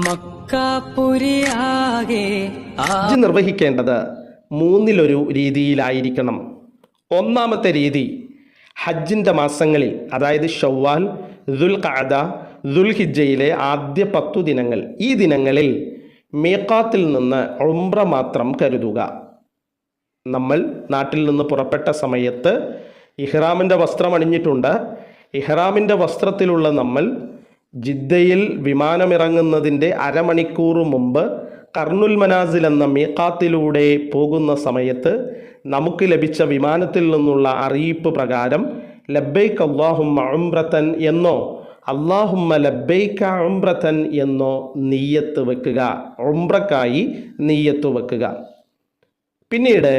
മക്കാപുരിയാകെ ഹജ്ജ് നിർവഹിക്കേണ്ടത് മൂന്നിലൊരു രീതിയിലായിരിക്കണം. ഒന്നാമത്തെ രീതി, ഹജ്ജിൻ്റെ മാസങ്ങളിൽ, അതായത് ഷവ്വാൽ, ദുൽഖഅദ, ദുൽഹിജ്ജയിലെ ആദ്യ 10 ദിനങ്ങൾ, ഈ ദിനങ്ങളിൽ മീഖാത്തിൽ നിന്ന് ഉംറ മാത്രം കരുതുക. നമ്മൾ നാട്ടിൽ നിന്ന് പുറപ്പെട്ട സമയത്ത് ഇഹ്റാമിൻ്റെ വസ്ത്രം അണിഞ്ഞിട്ടുണ്ട്. ഇഹ്റാമിൻ്റെ വസ്ത്രത്തിലുള്ള നമ്മൾ ജിദ്ദയിൽ വിമാനമിറങ്ങുന്നതിൻ്റെ അരമണിക്കൂർ മുമ്പ് കർണുൽ മനാസിൽ എന്ന മീഖാത്തിലൂടെ പോകുന്ന സമയത്ത് നമുക്ക് ലഭിച്ച വിമാനത്തിൽ നിന്നുള്ള അറിയിപ്പ് പ്രകാരം ലബ്ബൈക അല്ലാഹുമ്മ ഉംറതൻ എന്നോ അല്ലാഹുമ്മ ലബ്ബൈക ഉംറതൻ എന്നോ നിയ്യത്ത് വെക്കുക, ഉംറക്കായി നിയ്യത്ത് വെക്കുക. പിന്നീട്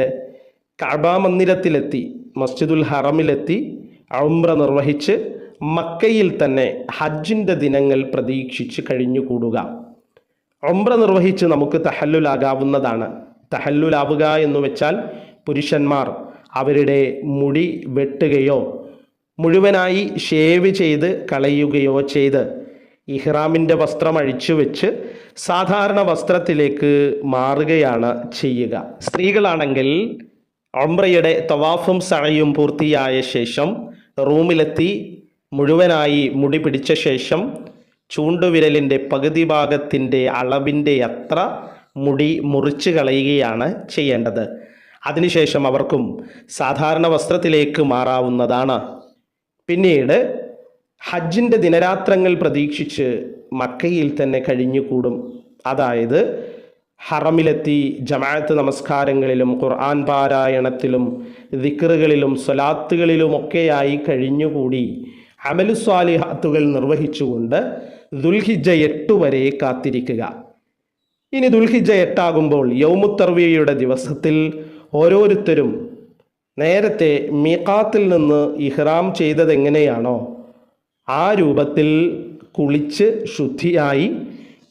കഅബ മന്ദിരത്തിലെത്തി, മസ്ജിദുൽ ഹറമിലെത്തി ഉംറ നിർവഹിച്ച് മക്കയിൽ തന്നെ ഹജ്ജിൻ്റെ ദിനങ്ങൾ പ്രതീക്ഷിച്ച് കഴിഞ്ഞുകൂടുക. ഉംറ നിർവഹിച്ച് നമുക്ക് തഹല്ലുലാകാവുന്നതാണ്. തഹല്ലുലാവുക എന്ന് വെച്ചാൽ പുരുഷന്മാർ അവരുടെ മുടി വെട്ടുകയോ മുഴുവനായി ഷേവ് ചെയ്ത് കളയുകയോ ചെയ്ത് ഇഹ്റാമിൻ്റെ വസ്ത്രം അഴിച്ചു വെച്ച് സാധാരണ വസ്ത്രത്തിലേക്ക് മാറുകയാണ് ചെയ്യുക. സ്ത്രീകളാണെങ്കിൽ ഉംറയുടെ തവാഫും സഅയും പൂർത്തിയായ ശേഷം റൂമിലെത്തി മുഴുവനായി മുടി പിടിച്ച ശേഷം ചൂണ്ടുവിരലിൻ്റെ പകുതി ഭാഗത്തിൻ്റെ അളവിൻ്റെ അത്ര മുടി മുറിച്ച് കളയുകയാണ് ചെയ്യേണ്ടത്. അതിനുശേഷം അവർക്കും സാധാരണ വസ്ത്രത്തിലേക്ക് മാറാവുന്നതാണ്. പിന്നീട് ഹജ്ജിൻ്റെ ദിനരാത്രങ്ങൾ പ്രതീക്ഷിച്ച് മക്കയിൽ തന്നെ കഴിഞ്ഞുകൂടും. അതായത് ഹറമിലെത്തി ജമാഅത്ത് നമസ്കാരങ്ങളിലും ഖുർആൻ പാരായണത്തിലും ദിക്റുകളിലും സ്വലാത്തുകളിലുമൊക്കെയായി കഴിഞ്ഞുകൂടി അമലു സ്വാലിഹാത്തുകൾ നിർവഹിച്ചുകൊണ്ട് ദുൽഹിജ്ജ 8 വരെ കാത്തിരിക്കുക. ഇനി ദുൽഹിജ്ജ 8 ആകുമ്പോൾ യൗമുത്തർവിയയുടെ ദിവസത്തിൽ ഓരോരുത്തരും നേരത്തെ മീഖാത്തിൽ നിന്ന് ഇഹ്റാം ചെയ്തതെങ്ങനെയാണോ ആ രൂപത്തിൽ കുളിച്ച് ശുദ്ധിയായി,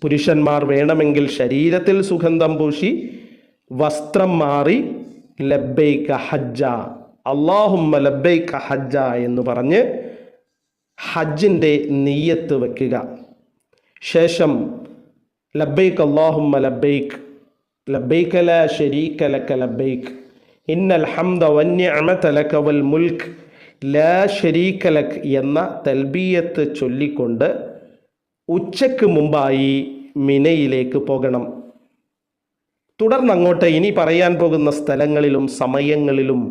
പുരുഷന്മാർ വേണമെങ്കിൽ ശരീരത്തിൽ സുഗന്ധം പൂശി വസ്ത്രം മാറി ലബ്ബൈക ഹജ്ജ, അല്ലാഹുമ്മ ലബ്ബൈക ഹജ്ജ എന്ന് പറഞ്ഞ് ഹജ്ജിൻ്റെ നിയ്യത്ത് വയ്ക്കുക. ശേഷം ലബ്ബൈക അല്ലാഹുമ്മ ലബ്ബൈക ലബ്ബൈക ലാ ശരീക ലക ലബ്ബൈക ഇന്നൽ ഹംദ വന്നിഅമത ലക വൽ മുൽക്ക് ലാ ശരീക ലക് എന്ന തൽബിയത്ത് ചൊല്ലിക്കൊണ്ട് ഉച്ചയ്ക്ക് മുമ്പായി മിനയിലേക്ക് പോകണം. തുടർന്ന് അങ്ങോട്ട് ഇനി പറയാൻ പോകുന്ന സ്ഥലങ്ങളിലും സമയങ്ങളിലും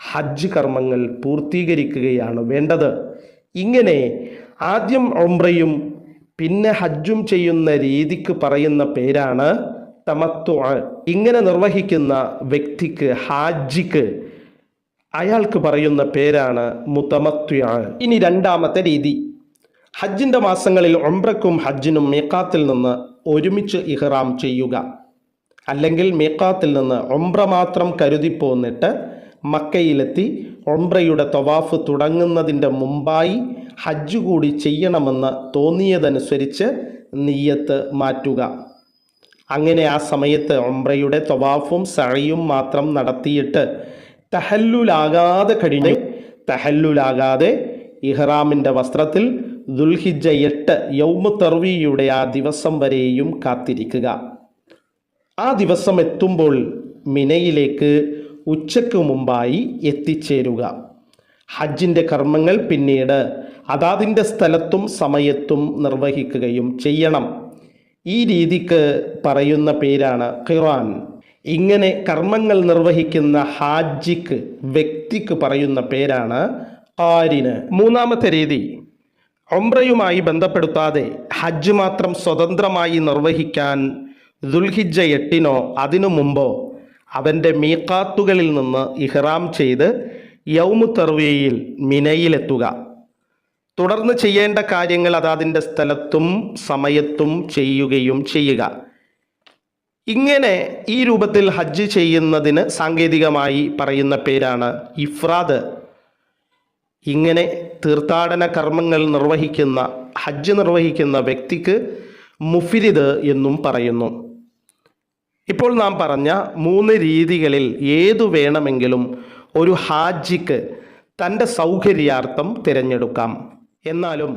ഹജ്ജ് കർമ്മങ്ങൾ പൂർത്തീകരിക്കുകയാണ് വേണ്ടത്. ഇങ്ങനെ ആദ്യം ഉംറയും പിന്നെ ഹജ്ജും ചെയ്യുന്ന രീതിക്ക് പറയുന്ന പേരാണ് തമത്തു. ഇങ്ങനെ നിർവഹിക്കുന്ന വ്യക്തിക്ക്, ഹാജിക്ക്, അയാൾക്ക് പറയുന്ന പേരാണ് മുതമത്തു. ഇനി രണ്ടാമത്തെ രീതി, ഹജ്ജിൻ്റെ മാസങ്ങളിൽ ഉംറക്കും ഹജ്ജിനും മീഖാത്തിൽ നിന്ന് ഒരുമിച്ച് ഇഹ്റാം ചെയ്യുക. അല്ലെങ്കിൽ മീഖാത്തിൽ നിന്ന് ഉംറ മാത്രം കരുതിപ്പോന്നിട്ട് മക്കയിലെത്തി ഉംറയുടെ തവാഫ് തുടങ്ങുന്നതിൻ്റെ മുമ്പായി ഹജ്ജ് കൂടി ചെയ്യണമെന്ന് തോന്നിയതനുസരിച്ച് നിയ്യത്ത് മാറ്റുക. അങ്ങനെ ആ സമയത്ത് ഉംറയുടെ തവാഫും സഅയും മാത്രം നടത്തിയിട്ട് തഹല്ലുലാകാതെ ഇഹ്റാമിൻ്റെ വസ്ത്രത്തിൽ ദുൽഹിജ്ജ 8 യൗമു തർവിയുടെ ആ ദിവസം വരെയും കാത്തിരിക്കുക. ആ ദിവസം എത്തുമ്പോൾ മിനയിലേക്ക് ഉച്ചയ്ക്ക് മുമ്പായി എത്തിച്ചേരുക. ഹജ്ജിൻ്റെ കർമ്മങ്ങൾ പിന്നീട് അതാതിൻ്റെ സ്ഥലത്തും സമയത്തും നിർവഹിക്കുകയും ചെയ്യണം. ഈ രീതിക്ക് പറയുന്ന പേരാണ് ഖിറാൻ. ഇങ്ങനെ കർമ്മങ്ങൾ നിർവഹിക്കുന്ന ഹാജിക്ക്, വ്യക്തിക്ക് പറയുന്ന പേരാണ് ഖാരിന്. മൂന്നാമത്തെ രീതി, ഉംറയുമായി ബന്ധപ്പെടുത്താതെ ഹജ്ജ് മാത്രം സ്വതന്ത്രമായി നിർവഹിക്കാൻ ദുൽഹിജ്ജ 8 അതിനു മുമ്പോ അവൻ്റെ മീഖാത്തുകളിൽ നിന്ന് ഇഹ്റാം ചെയ്ത് യൗമു തർവിയയിൽ മിനയിലെത്തുക. തുടർന്ന് ചെയ്യേണ്ട കാര്യങ്ങൾ അതാതിൻ്റെ സ്ഥലത്തും സമയത്തും ചെയ്യുകയും ചെയ്യുക. ഇങ്ങനെ ഈ രൂപത്തിൽ ഹജ്ജ് ചെയ്യുന്നതിന് സാങ്കേതികമായി പറയുന്ന പേരാണ് ഇഫ്രാദ്. ഇങ്ങനെ തീർത്ഥാടന കർമ്മങ്ങൾ നിർവഹിക്കുന്ന, ഹജ്ജ് നിർവഹിക്കുന്ന വ്യക്തിക്ക് മുഫ്രിദ് എന്നും പറയുന്നു. ഇപ്പോൾ നാം പറഞ്ഞ 3 രീതികളിൽ ഏതു വേണമെങ്കിലും ഒരു ഹാജിക്ക് തൻ്റെ സൗകര്യാർത്ഥം തിരഞ്ഞെടുക്കാം. എന്നാലും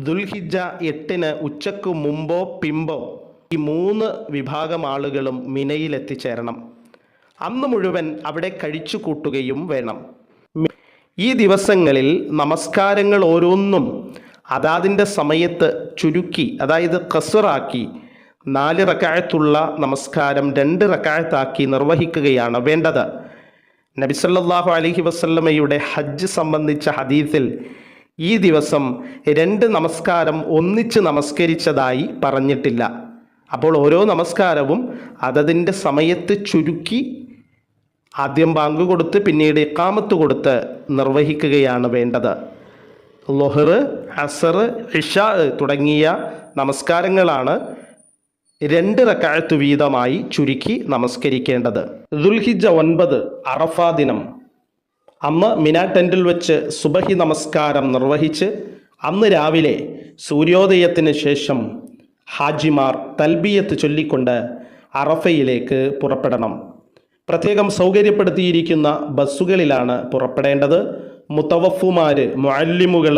ദുൽഹിജ്ജ 8 ഉച്ചക്ക് മുമ്പോ പിമ്പോ ഈ 3 വിഭാഗം ആളുകളും മിനയിൽ എത്തിച്ചേരണം. അന്ന് മുഴുവൻ അവിടെ കഴിച്ചു കൂട്ടുകയും വേണം. ഈ ദിവസങ്ങളിൽ നമസ്കാരങ്ങൾ ഓരോന്നും അതാതിൻ്റെ സമയത്ത് ചുരുക്കി, അതായത് ഖസ്റാക്കി 4 റക്അത്തുള്ള നമസ്കാരം 2 റക്അത്താക്കി നിർവഹിക്കുകയാണ് വേണ്ടത്. നബി സല്ലല്ലാഹു അലൈഹി വസല്ലമയുടെ ഹജ്ജ് സംബന്ധിച്ച ഹദീസിൽ ഈ ദിവസം 2 നമസ്കാരം ഒന്നിച്ച് നമസ്കരിച്ചതായി പറഞ്ഞിട്ടില്ല. അപ്പോൾ ഓരോ നമസ്കാരവും അതതിൻ്റെ സമയത്ത് ചുരുക്കി ആദ്യം ബാങ്ക് കൊടുത്ത് പിന്നീട് ഇഖാമത്ത് കൊടുത്ത് നിർവഹിക്കുകയാണ് വേണ്ടത്. ളുഹർ, അസർ, ഇശാ തുടങ്ങിയ നമസ്കാരങ്ങളാണ് 2 റക്അത്ത് വീതമായി ചുരുക്കി നമസ്കരിക്കേണ്ടത്. ദുൽഹിജ്ജ 9 അറഫ ദിനം. അന്ന് മിനാ ടെൻറ്റിൽ വെച്ച് സുബഹി നമസ്കാരം നിർവഹിച്ച് അന്ന് രാവിലെ സൂര്യോദയത്തിന് ശേഷം ഹാജിമാർ തൽബിയത്ത് ചൊല്ലിക്കൊണ്ട് അറഫയിലേക്ക് പുറപ്പെടണം. പ്രത്യേകം സൗകര്യപ്പെടുത്തിയിരിക്കുന്ന ബസ്സുകളിലാണ് പുറപ്പെടേണ്ടത്. മുത്തവഫുമാർ, മുഅല്ലിമുകൾ,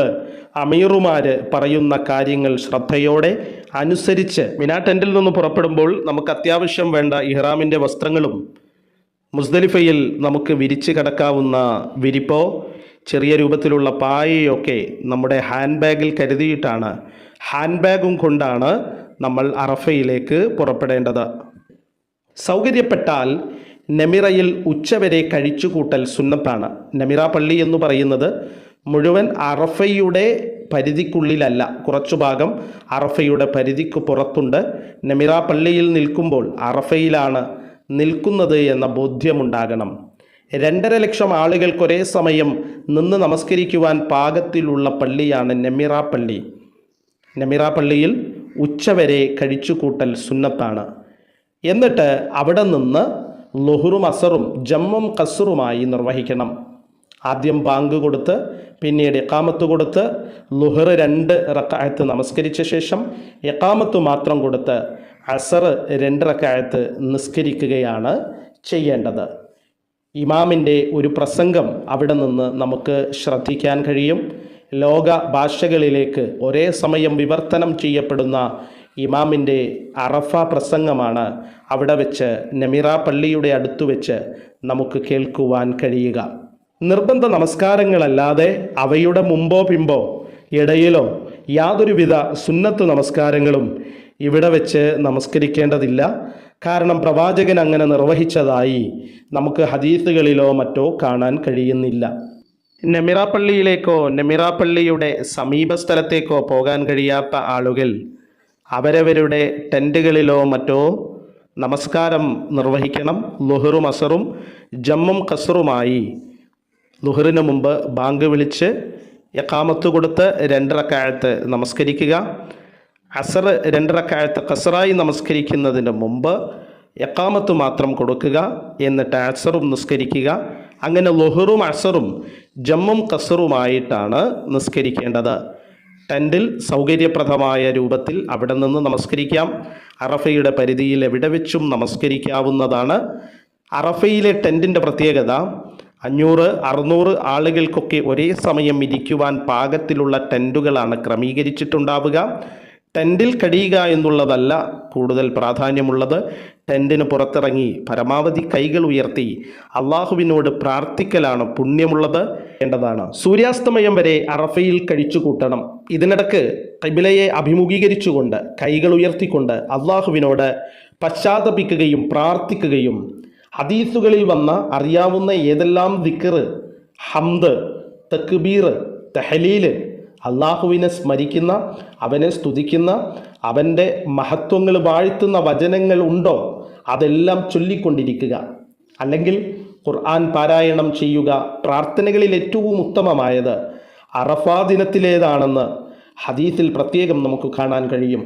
അമീറുമാർ പറയുന്ന കാര്യങ്ങൾ ശ്രദ്ധയോടെ അനുസരിച്ച് മിനാ ടെൻറ്റിൽ നിന്ന് പുറപ്പെടുമ്പോൾ നമുക്ക് അത്യാവശ്യം വേണ്ട ഇഹ്റാമിൻ്റെ വസ്ത്രങ്ങളും മുസ്ദലിഫയിൽ നമുക്ക് വിരിച്ച് കിടക്കാവുന്ന വിരിപ്പോ ചെറിയ രൂപത്തിലുള്ള പായയൊക്കെ നമ്മുടെ ഹാൻഡ് ബാഗിൽ കരുതിയിട്ടാണ്, ഹാൻഡ് ബാഗും കൊണ്ടാണ് നമ്മൾ അറഫയിലേക്ക് പുറപ്പെടേണ്ടത്. സൗകര്യപ്പെട്ടാൽ നമിറയിൽ ഉച്ചവരെ കഴിച്ചുകൂട്ടൽ സുന്നത്താണ്. നമിറ പള്ളി എന്ന് പറയുന്നത് മുഴുവൻ അറഫയുടെ പരിധിക്കുള്ളിലല്ല, കുറച്ചു ഭാഗം അറഫയുടെ പരിധിക്ക് പുറത്തുണ്ട്. നമിറ പള്ളിയിൽ നിൽക്കുമ്പോൾ അറഫയിലാണ് നിൽക്കുന്നത് എന്ന ബോധ്യമുണ്ടാകണം. 2.5 ലക്ഷം ആളുകൾക്ക് ഒരേ സമയം നിന്ന് നമസ്കരിക്കുവാൻ പാകത്തിലുള്ള പള്ളിയാണ് നമിറ പള്ളി. നമിറ പള്ളിയിൽ ഉച്ചവരെ കഴിച്ചുകൂട്ടൽ സുന്നത്താണ്. എന്നിട്ട് അവിടെ നിന്ന് ളുഹറും അസറും ജമ്മും ഖസ്റുമായി നിർവഹിക്കണം. ആദ്യം ബാങ്ക് കൊടുത്ത് പിന്നീട് ഇഖാമത്ത് കൊടുത്ത് ളുഹർ 2 റക്അത്ത് നമസ്കരിച്ച ശേഷം ഇഖാമത്ത് മാത്രം കൊടുത്ത് അസർ 2 റക്അത്ത് നിസ്കരിക്കുകയാണ് ചെയ്യേണ്ടത്. ഇമാമിൻ്റെ ഒരു പ്രസംഗം അവിടെ നിന്ന് നമുക്ക് ശ്രദ്ധിക്കാൻ കഴിയും. ലോക ഭാഷകളിലേക്ക് ഒരേ സമയം വിവർത്തനം ചെയ്യപ്പെടുന്ന ഇമാമിൻ്റെ അറഫ പ്രസംഗമാണ് അവിടെ വെച്ച് നമിറ പള്ളിയുടെ അടുത്ത് വെച്ച് നമുക്ക് കേൾക്കുവാൻ കഴിയുക. നിർബന്ധ നമസ്കാരങ്ങളല്ലാതെ അവയുടെ മുമ്പോ പിമ്പോ ഇടയിലോ യാതൊരുവിധ സുന്നത്ത് നമസ്കാരങ്ങളും ഇവിടെ വെച്ച് നമസ്കരിക്കേണ്ടതില്ല. കാരണം പ്രവാചകൻ അങ്ങനെ നിർവഹിച്ചതായി നമുക്ക് ഹദീസുകളിലോ മറ്റോ കാണാൻ കഴിയുന്നില്ല. നമിറ പള്ളിയിലേക്കോ നമിറ പള്ളിയുടെ സമീപ സ്ഥലത്തേക്കോ പോകാൻ കഴിയാത്ത ആളുകൾ അവരവരുടെ ടെൻറ്റുകളിലോ മറ്റോ നമസ്കാരം നിർവഹിക്കണം. ളുഹറും അസറും ജമ്മും ഖസ്റുമായി ളുഹറിന് മുമ്പ് ബാങ്ക് വിളിച്ച് ഇഖാമത്ത് കൊടുത്ത് 2 റക്അത്ത് നമസ്കരിക്കുക. അസർ 2 റക്അത്ത് ഖസ്റായി നമസ്കരിക്കുന്നതിന് മുമ്പ് ഇഖാമത്ത് മാത്രം കൊടുക്കുക. എന്നിട്ട് അസറും നിസ്കരിക്കുക. അങ്ങനെ ളുഹറും അസറും ജമ്മും ഖസ്റുമായിട്ടാണ് നിസ്കരിക്കേണ്ടത്. ടെൻറ്റിൽ സൗകര്യപ്രദമായ രൂപത്തിൽ അവിടെ നിന്ന് നമസ്കരിക്കാം. അറഫയുടെ പരിധിയിൽ എവിടെ വെച്ചും നമസ്കരിക്കാവുന്നതാണ്. അറഫയിലെ ടെൻറ്റിൻ്റെ പ്രത്യേകത 500-600 ആളുകൾക്കൊക്കെ ഒരേ സമയം ഇരിക്കുവാൻ പാകത്തിലുള്ള ടെൻറ്റുകളാണ് ക്രമീകരിച്ചിട്ടുണ്ടാവുക. ടെൻറ്റിൽ കഴിയുക എന്നുള്ളതല്ല കൂടുതൽ പ്രാധാന്യമുള്ളത്. ടെൻറ്റിന് പുറത്തിറങ്ങി പരമാവധി കൈകൾ ഉയർത്തി അള്ളാഹുവിനോട് പ്രാർത്ഥിക്കലാണ് പുണ്യമുള്ളത് വേണ്ടതാണ്. സൂര്യാസ്തമയം വരെ അറഫയിൽ കഴിച്ചു കൂട്ടണം. ഇതിനിടക്ക് ഖിബ്ലയെ അഭിമുഖീകരിച്ചുകൊണ്ട് കൈകൾ ഉയർത്തിക്കൊണ്ട് അള്ളാഹുവിനോട് പശ്ചാത്തപിക്കുകയും പ്രാർത്ഥിക്കുകയും ഹദീസുകളിൽ വന്ന അറിയാവുന്ന ഏതെല്ലാം ദിക്ർ, ഹംദ്, തക്ബീർ, തഹ്ലീൽ, അള്ളാഹുവിനെ സ്മരിക്കുന്ന, അവനെ സ്തുതിക്കുന്ന, അവൻ്റെ മഹത്വങ്ങൾ വാഴ്ത്തുന്ന വചനങ്ങൾ ഉണ്ടോ അതെല്ലാം ചൊല്ലിക്കൊണ്ടിരിക്കുക. അല്ലെങ്കിൽ ഖുർആൻ പാരായണം ചെയ്യുക. പ്രാർത്ഥനകളിൽ ഏറ്റവും ഉത്തമമായത് അറഫാ ദിനത്തിലേതാണെന്ന് ഹദീസിൽ പ്രത്യേകം നമുക്ക് കാണാൻ കഴിയും.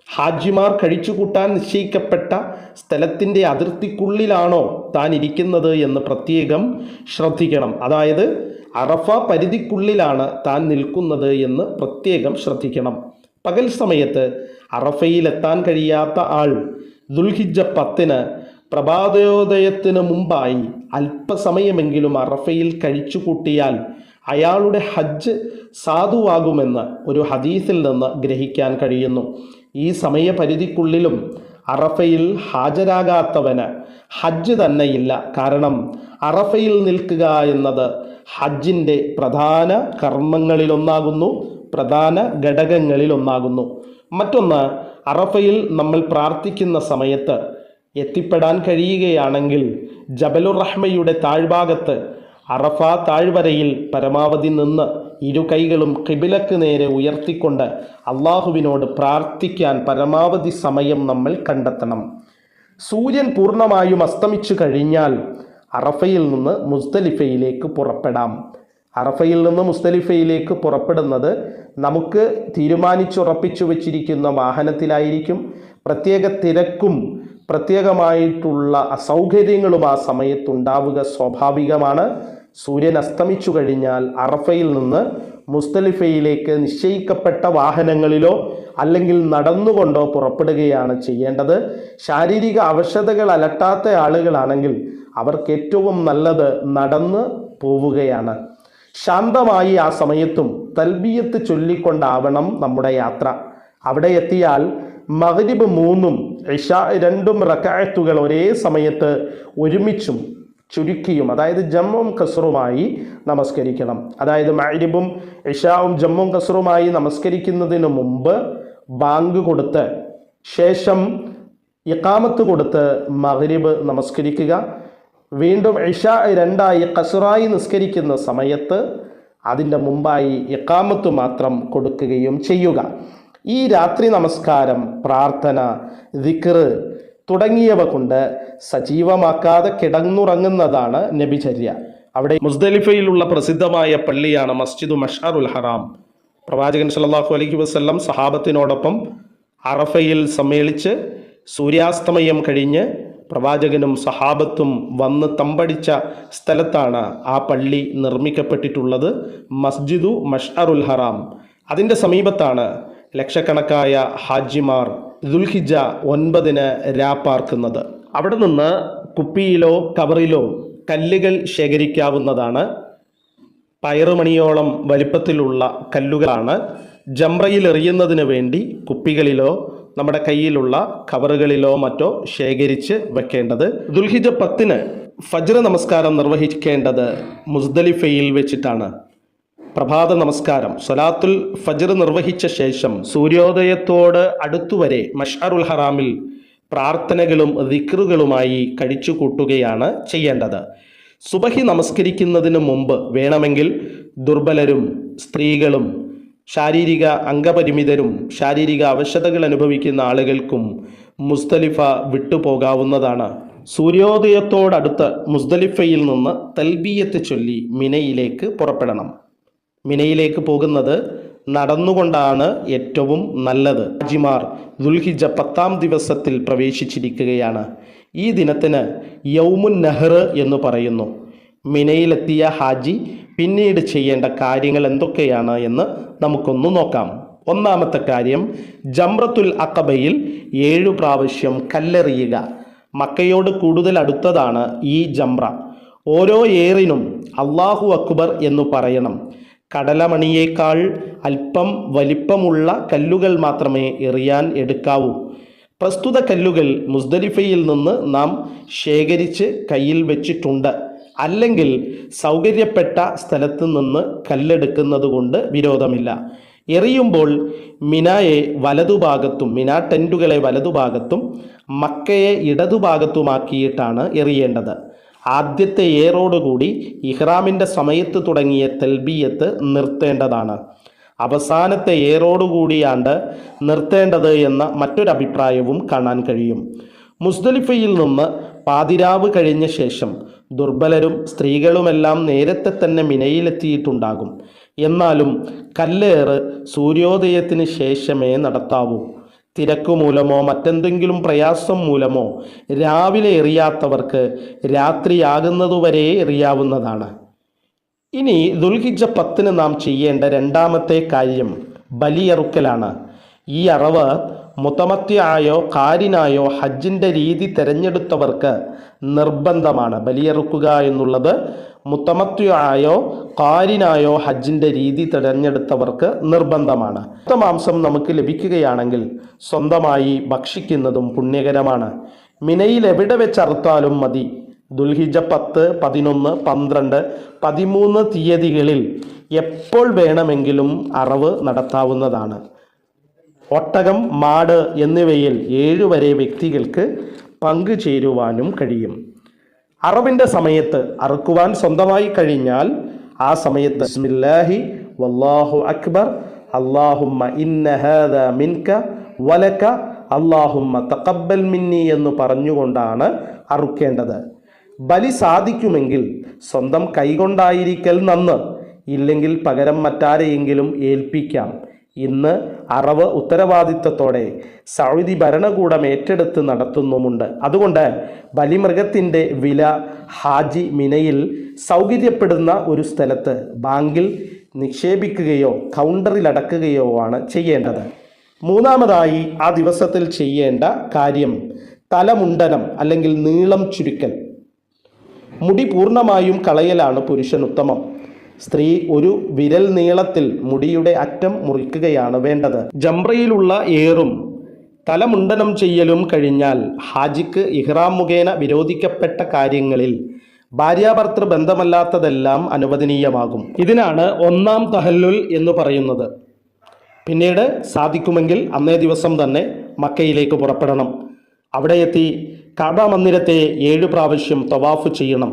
ഹാജിമാർ കഴിച്ചുകൂട്ടാൻ നിശ്ചയിക്കപ്പെട്ട സ്ഥലത്തിൻ്റെ അതിർത്തിക്കുള്ളിലാണോ താൻ ഇരിക്കുന്നത് എന്ന് പ്രത്യേകം ശ്രദ്ധിക്കണം. അതായത് അറഫ പരിധിക്കുള്ളിലാണ് താൻ നിൽക്കുന്നത് എന്ന് പ്രത്യേകം ശ്രദ്ധിക്കണം. പകൽ സമയത്ത് അറഫയിലെത്താൻ കഴിയാത്ത ആൾ ദുൽഹിജ്ജ 10 പ്രഭാതോദയത്തിന് മുമ്പായി അല്പസമയമെങ്കിലും അറഫയിൽ കഴിച്ചുകൂട്ടിയാൽ അയാളുടെ ഹജ്ജ് സാധുവാകുമെന്ന് ഒരു ഹദീസിൽ നിന്ന് ഗ്രഹിക്കാൻ കഴിയുന്നു. ഈ സമയപരിധിക്കുള്ളിലും അറഫയിൽ ഹാജരാകാത്തവന് ഹജ്ജ് തന്നെയില്ല. കാരണം അറഫയിൽ നിൽക്കുക എന്നത് ഹജ്ജിൻ്റെ പ്രധാന കർമ്മങ്ങളിലൊന്നാകുന്നു, പ്രധാന ഘടകങ്ങളിലൊന്നാകുന്നു. മറ്റൊന്ന്, അറഫയിൽ നമ്മൾ പ്രാർത്ഥിക്കുന്ന സമയത്ത് എത്തിപ്പെടാൻ കഴിയുകയാണെങ്കിൽ ജബലുർ റഹ്മയുടെ താഴ്ഭാഗത്ത് അറഫ താഴ്വരയിൽ പരമാവധി നിന്ന് ഇരു കൈകളും ഖിബിലക്ക് നേരെ ഉയർത്തിക്കൊണ്ട് അള്ളാഹുവിനോട് പ്രാർത്ഥിക്കാൻ പരമാവധി സമയം നമ്മൾ കണ്ടെത്തണം. സൂര്യൻ പൂർണ്ണമായും അസ്തമിച്ചു കഴിഞ്ഞാൽ അറഫയിൽ നിന്ന് മുസ്ദലിഫയിലേക്ക് പുറപ്പെടാം. അറഫയിൽ നിന്ന് മുസ്ദലിഫയിലേക്ക് പുറപ്പെടുന്നത് നമുക്ക് തീരുമാനിച്ചുറപ്പിച്ചു വച്ചിരിക്കുന്ന വാഹനത്തിലായിരിക്കും. പ്രത്യേക തിരക്കും പ്രത്യേകമായിട്ടുള്ള അസൗകര്യങ്ങളും ആ സമയത്തുണ്ടാവുക സ്വാഭാവികമാണ്. സൂര്യൻ അസ്തമിച്ചു കഴിഞ്ഞാൽ അറഫയിൽ നിന്ന് മുസ്ദലിഫയിലേക്ക് നിശ്ചയിക്കപ്പെട്ട വാഹനങ്ങളിലോ അല്ലെങ്കിൽ നടന്നുകൊണ്ടോ പുറപ്പെടുകയാണ് ചെയ്യേണ്ടത്. ശാരീരിക അവശതകൾ അലട്ടാത്ത ആളുകളാണെങ്കിൽ അവർക്ക് ഏറ്റവും നല്ലത് നടന്ന് പോവുകയാണ്. ശാന്തമായി ആ സമയത്തും തൽബിയത്ത് ചൊല്ലിക്കൊണ്ടാവണം നമ്മുടെ യാത്ര. അവിടെ എത്തിയാൽ മഗ്രിബ് 3-ഉം ഇശാ 2 റക്അത്തുകൾ ഒരേ സമയത്ത് ഒരുമിച്ചും ചുരുക്കിയും, അതായത് ജമ്മും കസ്റുമായി നമസ്കരിക്കണം. അതായത് മഗ്രിബും ഇശാവും ജമ്മും കസ്റുമായി നമസ്കരിക്കുന്നതിന് മുമ്പ് ബാങ്ക് കൊടുത്ത് ശേഷം ഇഖാമത്ത് കൊടുത്ത് മഗ്രിബ് നമസ്കരിക്കുക. വീണ്ടും ഇശാ 2ആയി കസ്റായി നിസ്കരിക്കുന്ന സമയത്ത് അതിൻ്റെ മുമ്പായി ഇഖാമത്ത് മാത്രം കൊടുക്കുകയും ചെയ്യുക. ഈ രാത്രി നമസ്കാരം, പ്രാർത്ഥന, ദിക്ർ തുടങ്ങിയവ കൊണ്ട് സജീവമാക്കാതെ കിടന്നുറങ്ങുന്നതാണ് നബിചര്യ. അവിടെ മുസ്ദലിഫയിലുള്ള പ്രസിദ്ധമായ പള്ളിയാണ് മസ്ജിദു മഷ്അറുൽ ഹറാം. പ്രവാചകൻ സല്ലല്ലാഹു അലൈഹി വസല്ലം സഹാബത്തിനോടൊപ്പം അറഫയിൽ സമ്മേളിച്ച് സൂര്യാസ്തമയം കഴിഞ്ഞ് പ്രവാചകനും സഹാബത്തും വന്ന് തമ്പടിച്ച സ്ഥലത്താണ് ആ പള്ളി നിർമ്മിക്കപ്പെട്ടിട്ടുള്ളത്, മസ്ജിദു മഷ്അറുൽ ഹറാം. അതിൻ്റെ സമീപത്താണ് ലക്ഷക്കണക്കായ ഹാജിമാർ ദുൽഹിജ്ജ 9-ന് രാപ്പാർക്കുന്നത്. അവിടെ നിന്ന് കുപ്പിയിലോ കവറിലോ കല്ലുകൾ ശേഖരിക്കാവുന്നതാണ്. പയറുമണിയോളം വലിപ്പത്തിലുള്ള കല്ലുകളാണ് ജംറയിൽ എറിയുന്നതിന് വേണ്ടി കുപ്പികളിലോ നമ്മുടെ കയ്യിലുള്ള കവറുകളിലോ മറ്റോ ശേഖരിച്ച് വെക്കേണ്ടത്. ദുൽഹിജ്ജ 10-ന് ഫജ്ർ നമസ്കാരം നിർവഹിക്കേണ്ടത് മുസ്ദലിഫയിൽ വെച്ചിട്ടാണ്. പ്രഭാത നമസ്കാരം സ്വലാത്തുൽ ഫജ്ർ നിർവഹിച്ച ശേഷം സൂര്യോദയത്തോട് അടുത്തുവരെ മഷ്അറുൽ ഹറാമിൽ പ്രാർത്ഥനകളും ദിക്റുകളുമായി കഴിച്ചു കൂട്ടുകയാണ് ചെയ്യേണ്ടത്. സുബഹി നമസ്കരിക്കുന്നതിന് മുമ്പ് വേണമെങ്കിൽ ദുർബലരും സ്ത്രീകളും ശാരീരിക അംഗപരിമിതരും ശാരീരിക അവശതകൾ അനുഭവിക്കുന്ന ആളുകൾക്കും മുസ്ദലിഫ വിട്ടുപോകാവുന്നതാണ്. സൂര്യോദയത്തോടടുത്ത് മുസ്ദലിഫയിൽ നിന്ന് തൽബിയത്ത് ചൊല്ലി മിനയിലേക്ക് പുറപ്പെടണം. മിനയിലേക്ക് പോകുന്നത് നടന്നുകൊണ്ടാണ് ഏറ്റവും നല്ലത്. ഹാജിമാർ ദുൽഹിജ്ജ 10-ാം ദിവസത്തിൽ പ്രവേശിച്ചിരിക്കുകയാണ്. ഈ ദിനത്തിന് യൗമുൻ നഹർ എന്ന് പറയുന്നു. മിനയിലെത്തിയ ഹാജി പിന്നീട് ചെയ്യേണ്ട കാര്യങ്ങൾ എന്തൊക്കെയാണ് എന്ന് നമുക്കൊന്ന് നോക്കാം. ഒന്നാമത്തെ കാര്യം, ജംറത്തുൽ അഖബയിൽ 7 പ്രാവശ്യം കല്ലെറിയുക. മക്കയോട് കൂടുതൽ അടുത്തതാണ് ഈ ജംറ. ഓരോ ഏറിനും അല്ലാഹു അക്ബർ എന്ന് പറയണം. കടലമണിയേക്കാൾ അല്പം വലിപ്പമുള്ള കല്ലുകൾ മാത്രമേ എറിയാൻ എടുക്കാവൂ. പ്രസ്തുത കല്ലുകൾ മുസ്ദലിഫയിൽ നിന്ന് നാം ശേഖരിച്ച് കയ്യിൽ വെച്ചിട്ടുണ്ട്. അല്ലെങ്കിൽ സൗകര്യപ്പെട്ട സ്ഥലത്ത് നിന്ന് കല്ലെടുക്കുന്നത് കൊണ്ട് വിരോധമില്ല. എറിയുമ്പോൾ മിനായെ വലതുഭാഗത്തും മിനാ ടെൻറ്റുകളെ വലതുഭാഗത്തും മക്കയെ ഇടതുഭാഗത്തുമാക്കിയിട്ടാണ് എറിയേണ്ടത്. ആദ്യത്തെ ഏറോടുകൂടി ഇഹ്റാമിൻ്റെ സമയത്ത് തുടങ്ങിയ തൽബിയത്ത് നിർത്തേണ്ടതാണ്. അവസാനത്തെ ഏറോടുകൂടിയാണ്ട് നിർത്തേണ്ടത് എന്ന മറ്റൊരഭിപ്രായവും കാണാൻ കഴിയും. മുസ്ദലിഫയിൽ നിന്ന് പാതിരാവ് കഴിഞ്ഞ ശേഷം ദുർബലരും സ്ത്രീകളുമെല്ലാം നേരത്തെ തന്നെ മിനയിലെത്തിയിട്ടുണ്ടാകും. എന്നാലും കല്ലേറ് സൂര്യോദയത്തിന് ശേഷമേ നടത്താവൂ. തിരക്ക് മൂലമോ മറ്റെന്തെങ്കിലും പ്രയാസം മൂലമോ രാവിലെ എറിയാത്തവർക്ക് രാത്രിയാകുന്നതുവരെ എറിയാവുന്നതാണ്. ഇനി ദുൽഹിജ്ജ 10-ന് നാം ചെയ്യേണ്ട രണ്ടാമത്തെ കാര്യം ബലിയറുക്കലാണ്. ഈ അറവ് മുതമത്തിയായോ കാരിനായോ ഹജ്ജിൻ്റെ രീതി തിരഞ്ഞെടുത്തവർക്ക് നിർബന്ധമാണ്. ബലിയറുക്കുക എന്നുള്ളത് മുതമത്തിയായോ കാരിനായോ ഹജ്ജിൻ്റെ രീതി തിരഞ്ഞെടുത്തവർക്ക് നിർബന്ധമാണ്. മാംസം നമുക്ക് ലഭിക്കുകയാണെങ്കിൽ സ്വന്തമായി ഭക്ഷിക്കുന്നതും പുണ്യകരമാണ്. മിനയിൽ എവിടെ വെച്ചറുത്താലും മതി. ദുൽഹിജ്ജ 10, 11, 12, 13 തീയതികളിൽ എപ്പോൾ വേണമെങ്കിലും അറവ് നടത്താവുന്നതാണ്. ഒട്ടകം, മാട് എന്നിവയിൽ 7 വരെ വ്യക്തികൾക്ക് പങ്കുചേരുവാനും കഴിയും. അറവിൻ്റെ സമയത്ത് അറുക്കുവാൻ സ്വന്തമായി കഴിഞ്ഞാൽ ആ സമയത്ത് ബിസ്മില്ലാഹി വല്ലാഹു അക്ബർ അല്ലാഹുമ്മ ഇന്ന ഹാദാ മിൻക വലക അല്ലാഹുമ്മ തഖബ്ബൽ മിന്നി എന്ന് പറഞ്ഞുകൊണ്ടാണ് അറുക്കേണ്ടത്. ബലി സാധിക്കുമെങ്കിൽ സ്വന്തം കൈകൊണ്ടായിരിക്കൽ നന്ന്, ഇല്ലെങ്കിൽ പകരം മറ്റാരെയെങ്കിലും ഏൽപ്പിക്കാം. ഇന്ന് അറവ് ഉത്തരവാദിത്തത്തോടെ സൗദി ഭരണകൂടം ഏറ്റെടുത്ത് നടത്തുന്നുമുണ്ട്. അതുകൊണ്ട് ബലിമൃഗത്തിൻ്റെ വില ഹാജി മിനയിൽ സൗകര്യപ്പെടുന്ന ഒരു സ്ഥലത്ത് ബാങ്കിൽ നിക്ഷേപിക്കുകയോ കൗണ്ടറിൽ അടക്കുകയോ ആണ് ചെയ്യേണ്ടത്. മൂന്നാമതായി ആ ദിവസത്തിൽ ചെയ്യേണ്ട കാര്യം തലമുണ്ടനം അല്ലെങ്കിൽ നീളം ചുരുക്കൽ. മുടി പൂർണ്ണമായും കളയലാണ് പുരുഷനുത്തമം. സ്ത്രീ ഒരു വിരൽ നീളത്തിൽ മുടിയുടെ അറ്റം മുറിക്കുകയാണ് വേണ്ടത്. ജംറയിലുള്ള ഏറും തലമുണ്ടനം ചെയ്യലും കഴിഞ്ഞാൽ ഹാജിക്ക് ഇഹ്റാം മുഖേന വിരോധിക്കപ്പെട്ട കാര്യങ്ങളിൽ ഭാര്യാഭർത്തൃ ബന്ധമല്ലാത്തതെല്ലാം അനുവദനീയമാകും. ഇതിനാണ് ഒന്നാം തഹല്ലുൽ എന്ന് പറയുന്നത്. പിന്നീട് സാധിക്കുമെങ്കിൽ അന്നേ ദിവസം തന്നെ മക്കയിലേക്ക് പുറപ്പെടണം. അവിടെ എത്തി കഅബ മന്ദിരത്തെ 7 പ്രാവശ്യം തവാഫ് ചെയ്യണം.